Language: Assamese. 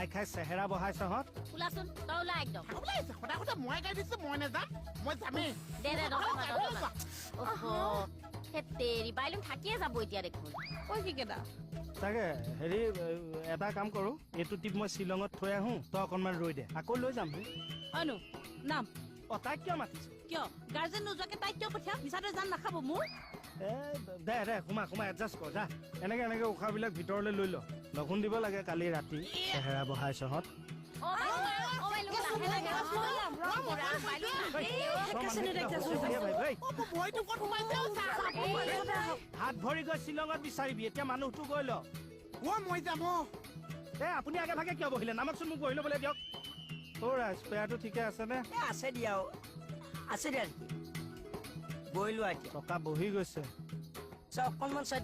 খাই খাই চেহেৰা বহাইছহঁত ওলাচোন তই ওলা একদম ওলাইছে সদায় সদায় মই গাই দিছো মই নেযাম মই যামেই দে তেৰি বাইলুং থাকিয়ে যাব এতিয়া দেখোন কৈ কি কেইটা তাকে হেৰি এটা কাম কৰো এইটো টিপ মই শ্বিলঙত থৈ আহো তই অকণমান ৰৈ দে আকৌ লৈ যাম হয়নো নাম তাইক কিয় মাতিছ কিয় গাৰ্জেন নোযোৱাকে তাইক কিয় পঠিয়া মিছাতে জান নাখাব মোৰ দে সোমা এডজাষ্ট কৰ যা এনেকে উশাহবিলাক ভিতৰলৈ লৈ ল লঘোণ দিব লাগে কালি ৰাতি চেহেৰা বহাইছহঁত হাত ভৰি গৈ শ্বিলঙত বিচাৰিবি এতিয়া মানুহটো গৈ ল মই যাম আপুনি আগে ভাগে কিয় বহিলে নামকচোন মোক বহি ল'বলৈ দিয়ক স্পেয়াৰটো ঠিকে আছেনে আছে দিয়া আছে দিয়া বহি লোৱা এতিয়া টকা বহি গৈছে অকণমান চাই